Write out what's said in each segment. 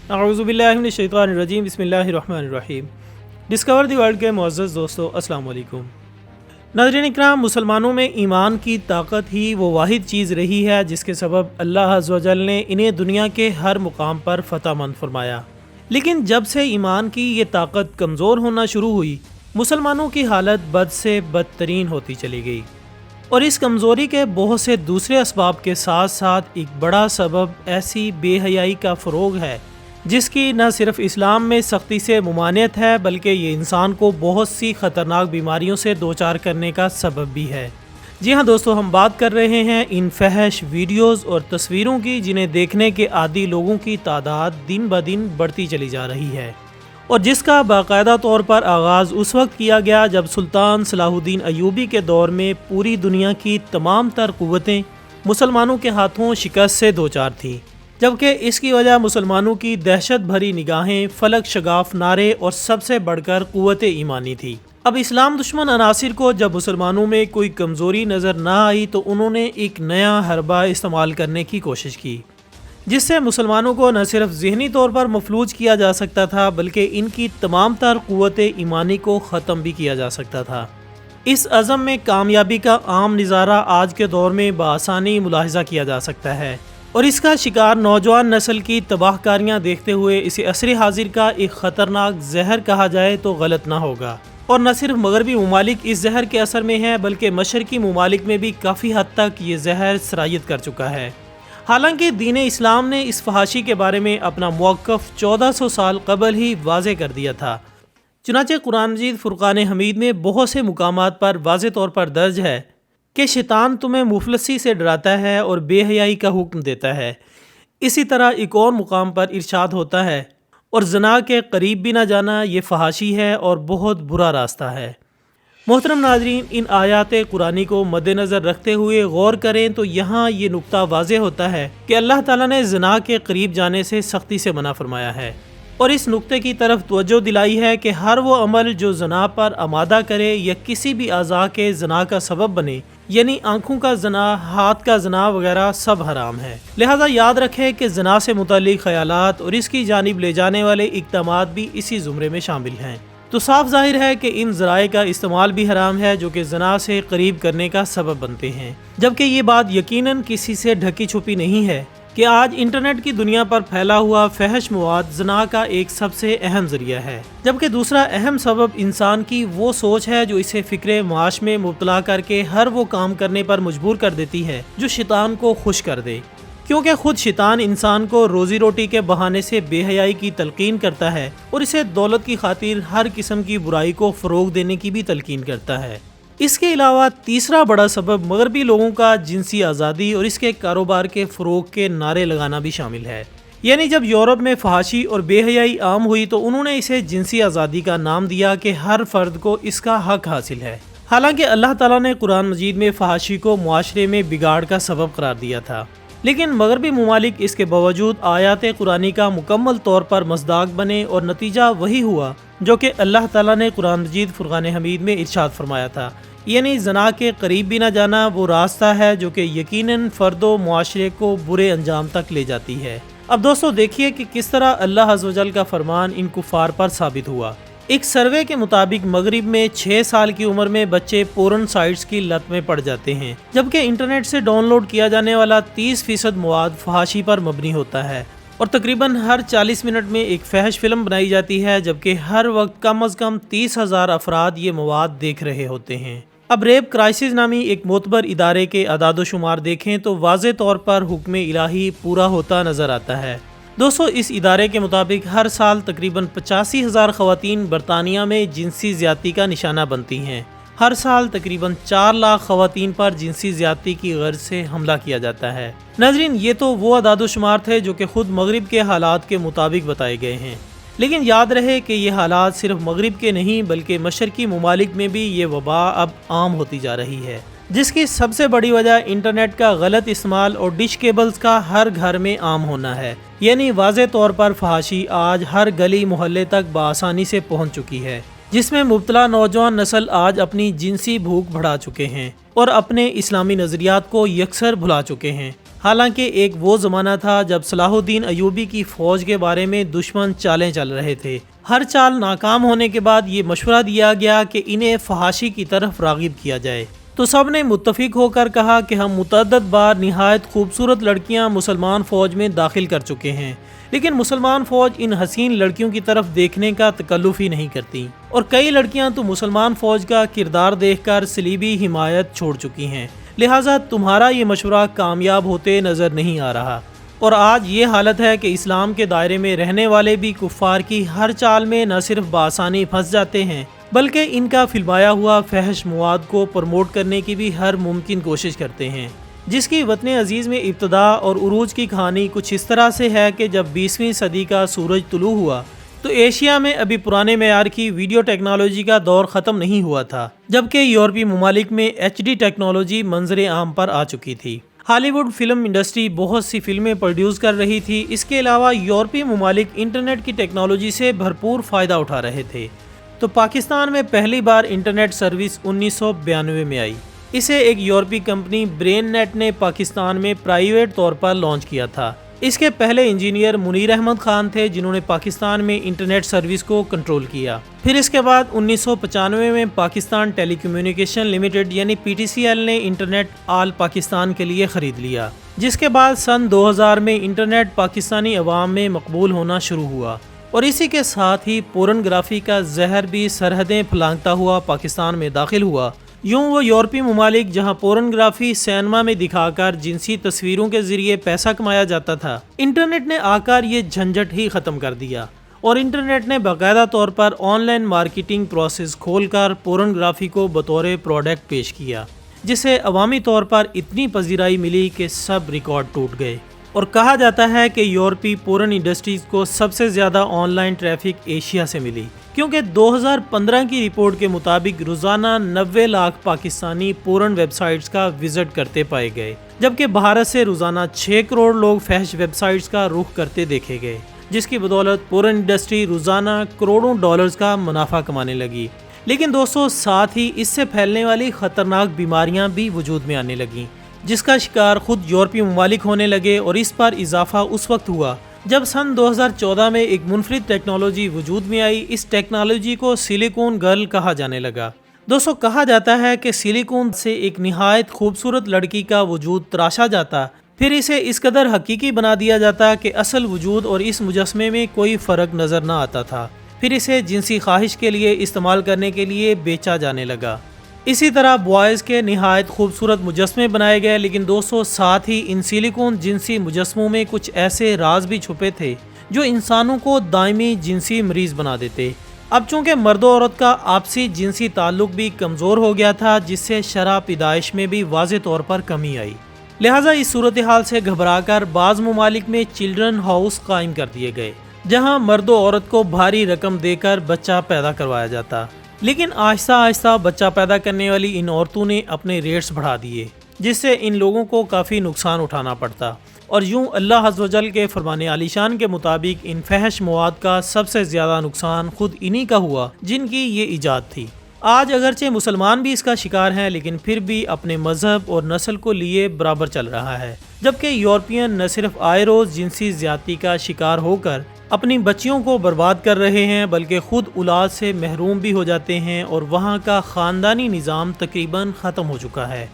اعوذ باللہ من الشیطان الرجیم، بسم اللہ الرحمن الرحیم۔ ڈسکور دی ورلڈ کے معزز دوستو، السلام علیکم۔ ناظرین اکرام، مسلمانوں میں ایمان کی طاقت ہی وہ واحد چیز رہی ہے جس کے سبب اللہ عز و جل نے انہیں دنیا کے ہر مقام پر فتح مند فرمایا۔ لیکن جب سے ایمان کی یہ طاقت کمزور ہونا شروع ہوئی، مسلمانوں کی حالت بد سے بدترین ہوتی چلی گئی، اور اس کمزوری کے بہت سے دوسرے اسباب کے ساتھ ساتھ ایک بڑا سبب ایسی بے حیائی کا فروغ ہے جس کی نہ صرف اسلام میں سختی سے ممانعت ہے بلکہ یہ انسان کو بہت سی خطرناک بیماریوں سے دوچار کرنے کا سبب بھی ہے۔ جی ہاں دوستو، ہم بات کر رہے ہیں ان فحش ویڈیوز اور تصویروں کی جنہیں دیکھنے کے عادی لوگوں کی تعداد دن بدن بڑھتی چلی جا رہی ہے، اور جس کا باقاعدہ طور پر آغاز اس وقت کیا گیا جب سلطان صلاح الدین ایوبی کے دور میں پوری دنیا کی تمام تر قوتیں مسلمانوں کے ہاتھوں شکست سے دوچار تھیں، جبکہ اس کی وجہ مسلمانوں کی دہشت بھری نگاہیں، فلک شگاف نعرے اور سب سے بڑھ کر قوت ایمانی تھی۔ اب اسلام دشمن عناصر کو جب مسلمانوں میں کوئی کمزوری نظر نہ آئی تو انہوں نے ایک نیا حربہ استعمال کرنے کی کوشش کی، جس سے مسلمانوں کو نہ صرف ذہنی طور پر مفلوج کیا جا سکتا تھا بلکہ ان کی تمام تر قوت ایمانی کو ختم بھی کیا جا سکتا تھا۔ اس عزم میں کامیابی کا عام نظارہ آج کے دور میں بآسانی ملاحظہ کیا جا سکتا ہے، اور اس کا شکار نوجوان نسل کی تباہ کاریاں دیکھتے ہوئے اسے عصر حاضر کا ایک خطرناک زہر کہا جائے تو غلط نہ ہوگا۔ اور نہ صرف مغربی ممالک اس زہر کے اثر میں ہیں بلکہ مشرقی ممالک میں بھی کافی حد تک یہ زہر سرایت کر چکا ہے۔ حالانکہ دین اسلام نے اس فحاشی کے بارے میں اپنا موقف 1400 سال قبل ہی واضح کر دیا تھا۔ چنانچہ قرآن مجید فرقان حمید میں بہت سے مقامات پر واضح طور پر درج ہے کہ شیطان تمہیں مفلسی سے ڈراتا ہے اور بے حیائی کا حکم دیتا ہے۔ اسی طرح ایک اور مقام پر ارشاد ہوتا ہے، اور زنا کے قریب بھی نہ جانا یہ فحاشی ہے اور بہت برا راستہ ہے۔ محترم ناظرین، ان آیات قرآنی کو مد نظر رکھتے ہوئے غور کریں تو یہاں یہ نقطہ واضح ہوتا ہے کہ اللہ تعالیٰ نے زنا کے قریب جانے سے سختی سے منع فرمایا ہے، اور اس نقطے کی طرف توجہ دلائی ہے کہ ہر وہ عمل جو زنا پر آمادہ کرے یا کسی بھی اعضاء کے زنا کا سبب بنے، یعنی آنکھوں کا زنا، ہاتھ کا زنا وغیرہ، سب حرام ہے۔ لہذا یاد رکھیں کہ زنا سے متعلق خیالات اور اس کی جانب لے جانے والے اقدامات بھی اسی زمرے میں شامل ہیں۔ تو صاف ظاہر ہے کہ ان ذرائع کا استعمال بھی حرام ہے جو کہ زنا سے قریب کرنے کا سبب بنتے ہیں، جبکہ یہ بات یقیناً کسی سے ڈھکی چھپی نہیں ہے کہ آج انٹرنیٹ کی دنیا پر پھیلا ہوا فحش مواد زنا کا ایک سب سے اہم ذریعہ ہے، جبکہ دوسرا اہم سبب انسان کی وہ سوچ ہے جو اسے فکر معاش میں مبتلا کر کے ہر وہ کام کرنے پر مجبور کر دیتی ہے جو شیطان کو خوش کر دے، کیونکہ خود شیطان انسان کو روزی روٹی کے بہانے سے بے حیائی کی تلقین کرتا ہے اور اسے دولت کی خاطر ہر قسم کی برائی کو فروغ دینے کی بھی تلقین کرتا ہے۔ اس کے علاوہ تیسرا بڑا سبب مغربی لوگوں کا جنسی آزادی اور اس کے کاروبار کے فروغ کے نعرے لگانا بھی شامل ہے۔ یعنی جب یورپ میں فحاشی اور بے حیائی عام ہوئی تو انہوں نے اسے جنسی آزادی کا نام دیا کہ ہر فرد کو اس کا حق حاصل ہے، حالانکہ اللہ تعالیٰ نے قرآن مجید میں فحاشی کو معاشرے میں بگاڑ کا سبب قرار دیا تھا، لیکن مغربی ممالک اس کے باوجود آیات قرآنی کا مکمل طور پر مصداق بنے، اور نتیجہ وہی ہوا جو کہ اللہ تعالیٰ نے قرآن مجید فرقان حمید میں ارشاد فرمایا تھا، یعنی زنا کے قریب بھی نہ جانا وہ راستہ ہے جو کہ یقیناً فرد و معاشرے کو برے انجام تک لے جاتی ہے۔ اب دوستو دیکھیے کہ کس طرح اللہ عز و جل کا فرمان ان کفار پر ثابت ہوا۔ ایک سروے کے مطابق مغرب میں 6 سال کی عمر میں بچے پورن سائٹس کی لت میں پڑ جاتے ہیں، جبکہ انٹرنیٹ سے ڈاؤن لوڈ کیا جانے والا 30% مواد فحاشی پر مبنی ہوتا ہے، اور تقریباً ہر 40 منٹ میں ایک فحش فلم بنائی جاتی ہے، جبکہ ہر وقت کم از کم 30,000 افراد یہ مواد دیکھ رہے ہوتے ہیں۔ اب ریپ کرائسس نامی ایک معتبر ادارے کے اعداد و شمار دیکھیں تو واضح طور پر حکم الہی پورا ہوتا نظر آتا ہے۔ دوستو، اس ادارے کے مطابق ہر سال تقریباً 85,000 خواتین برطانیہ میں جنسی زیادتی کا نشانہ بنتی ہیں۔ ہر سال تقریباً 4 لاکھ خواتین پر جنسی زیادتی کی غرض سے حملہ کیا جاتا ہے۔ ناظرین، یہ تو وہ اعداد و شمار تھے جو کہ خود مغرب کے حالات کے مطابق بتائے گئے ہیں، لیکن یاد رہے کہ یہ حالات صرف مغرب کے نہیں بلکہ مشرقی ممالک میں بھی یہ وبا اب عام ہوتی جا رہی ہے، جس کی سب سے بڑی وجہ انٹرنیٹ کا غلط استعمال اور ڈش کیبلز کا ہر گھر میں عام ہونا ہے۔ یعنی واضح طور پر فحاشی آج ہر گلی محلے تک بآسانی سے پہنچ چکی ہے، جس میں مبتلا نوجوان نسل آج اپنی جنسی بھوک بڑھا چکے ہیں اور اپنے اسلامی نظریات کو یکسر بھلا چکے ہیں۔ حالانکہ ایک وہ زمانہ تھا جب صلاح الدین ایوبی کی فوج کے بارے میں دشمن چالیں چل رہے تھے۔ ہر چال ناکام ہونے کے بعد یہ مشورہ دیا گیا کہ انہیں فحاشی کی طرف راغب کیا جائے، تو سب نے متفق ہو کر کہا کہ ہم متعدد بار نہایت خوبصورت لڑکیاں مسلمان فوج میں داخل کر چکے ہیں، لیکن مسلمان فوج ان حسین لڑکیوں کی طرف دیکھنے کا تکلف ہی نہیں کرتی، اور کئی لڑکیاں تو مسلمان فوج کا کردار دیکھ کر صلیبی حمایت چھوڑ چکی ہیں، لہٰذا تمہارا یہ مشورہ کامیاب ہوتے نظر نہیں آ رہا۔ اور آج یہ حالت ہے کہ اسلام کے دائرے میں رہنے والے بھی کفار کی ہر چال میں نہ صرف بآسانی پھنس جاتے ہیں، بلکہ ان کا فلمایا ہوا فحش مواد کو پروموٹ کرنے کی بھی ہر ممکن کوشش کرتے ہیں، جس کی وطن عزیز میں ابتدا اور عروج کی کہانی کچھ اس طرح سے ہے کہ جب 20ویں صدی کا سورج طلوع ہوا تو ایشیا میں ابھی پرانے معیار کی ویڈیو ٹیکنالوجی کا دور ختم نہیں ہوا تھا، جبکہ یورپی ممالک میں HD ٹیکنالوجی منظر عام پر آ چکی تھی۔ ہالی ووڈ فلم انڈسٹری بہت سی فلمیں پروڈیوس کر رہی تھی، اس کے علاوہ یورپی ممالک انٹرنیٹ کی ٹیکنالوجی سے بھرپور فائدہ اٹھا رہے تھے۔ تو پاکستان میں پہلی بار انٹرنیٹ سروس 1992 میں آئی۔ اسے ایک یورپی کمپنی برین نیٹ نے پاکستان میں پرائیویٹ طور پر لانچ کیا تھا۔ اس کے پہلے انجینئر منیر احمد خان تھے جنہوں نے پاکستان میں انٹرنیٹ سروس کو کنٹرول کیا۔ پھر اس کے بعد 1995 میں پاکستان ٹیلی کمیونیکیشن لمیٹڈ یعنی PTCL نے انٹرنیٹ آل پاکستان کے لیے خرید لیا، جس کے بعد سن 2000 میں انٹرنیٹ پاکستانی عوام میں مقبول ہونا شروع ہوا، اور اسی کے ساتھ ہی پورنگرافی کا زہر بھی سرحدیں پھلانگتا ہوا پاکستان میں داخل ہوا۔ یوں وہ یورپی ممالک جہاں پورنگرافی سینما میں دکھا کر جنسی تصویروں کے ذریعے پیسہ کمایا جاتا تھا، انٹرنیٹ نے آ کر یہ جھنجٹ ہی ختم کر دیا، اور انٹرنیٹ نے باقاعدہ طور پر آن لائن مارکیٹنگ پروسیس کھول کر پورنگرافی کو بطور پروڈکٹ پیش کیا، جسے عوامی طور پر اتنی پذیرائی ملی کہ سب ریکارڈ ٹوٹ گئے۔ اور کہا جاتا ہے کہ یورپی پورن انڈسٹریز کو سب سے زیادہ آن لائن ٹریفک ایشیا سے ملی، کیونکہ 2015 کی رپورٹ کے مطابق روزانہ 90 لاکھ پاکستانی پورن ویب سائٹس کا وزٹ کرتے پائے گئے، جبکہ بھارت سے روزانہ 6 کروڑ لوگ فحش ویب سائٹس کا رخ کرتے دیکھے گئے، جس کی بدولت پورن انڈسٹری روزانہ کروڑوں ڈالرز کا منافع کمانے لگی۔ لیکن دوستو، ساتھ ہی اس سے پھیلنے والی خطرناک بیماریاں بھی وجود میں آنے لگیں، جس کا شکار خود یورپی ممالک ہونے لگے، اور اس پر اضافہ اس وقت ہوا جب سن 2014 میں ایک منفرد ٹیکنالوجی وجود میں آئی۔ اس ٹیکنالوجی کو سلیکون گرل کہا جانے لگا۔ دوستو، کہا جاتا ہے کہ سلیکون سے ایک نہایت خوبصورت لڑکی کا وجود تراشا جاتا، پھر اسے اس قدر حقیقی بنا دیا جاتا کہ اصل وجود اور اس مجسمے میں کوئی فرق نظر نہ آتا تھا، پھر اسے جنسی خواہش کے لیے استعمال کرنے کے لیے بیچا جانے لگا۔ اسی طرح بوائز کے نہایت خوبصورت مجسمے بنائے گئے، لیکن دوستو ساتھ ہی ان سلیکون جنسی مجسموں میں کچھ ایسے راز بھی چھپے تھے جو انسانوں کو دائمی جنسی مریض بنا دیتے۔ اب چونکہ مرد و عورت کا آپسی جنسی تعلق بھی کمزور ہو گیا تھا، جس سے شرح پیدائش میں بھی واضح طور پر کمی آئی، لہٰذا اس صورتحال سے گھبرا کر بعض ممالک میں چلڈرن ہاؤس قائم کر دیے گئے، جہاں مرد و عورت کو بھاری رقم دے کر بچہ پیدا کروایا جاتا۔ لیکن آہستہ آہستہ بچہ پیدا کرنے والی ان عورتوں نے اپنے ریٹس بڑھا دیے، جس سے ان لوگوں کو کافی نقصان اٹھانا پڑتا، اور یوں اللہ عز و جل کے فرمان عالی شان کے مطابق ان فحش مواد کا سب سے زیادہ نقصان خود انہی کا ہوا جن کی یہ ایجاد تھی۔ آج اگرچہ مسلمان بھی اس کا شکار ہیں، لیکن پھر بھی اپنے مذہب اور نسل کو لیے برابر چل رہا ہے، جبکہ یورپین نہ صرف آئے روز جنسی زیادتی کا شکار ہو کر اپنی بچیوں کو برباد کر رہے ہیں، بلکہ خود اولاد سے محروم بھی ہو جاتے ہیں، اور وہاں کا خاندانی نظام تقریباً ختم ہو چکا ہے۔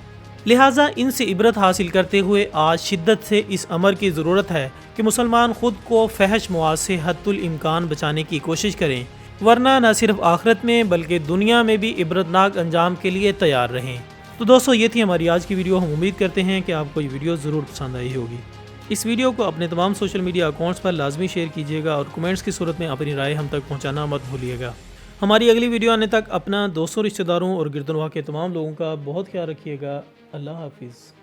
لہٰذا ان سے عبرت حاصل کرتے ہوئے آج شدت سے اس امر کی ضرورت ہے کہ مسلمان خود کو فحش مواد سے حد الامکان بچانے کی کوشش کریں، ورنہ نہ صرف آخرت میں بلکہ دنیا میں بھی عبرتناک انجام کے لیے تیار رہیں۔ تو دوستو، یہ تھی ہماری آج کی ویڈیو۔ ہم امید کرتے ہیں کہ آپ کو یہ ویڈیو ضرور پسند آئی ہوگی۔ اس ویڈیو کو اپنے تمام سوشل میڈیا اکاؤنٹس پر لازمی شیئر کیجیے گا، اور کمنٹس کی صورت میں اپنی رائے ہم تک پہنچانا مت بھولیے گا۔ ہماری اگلی ویڈیو آنے تک اپنا دوستوں، رشتہ داروں اور گردنواہ کے تمام لوگوں کا بہت خیال رکھیے گا۔ اللہ حافظ۔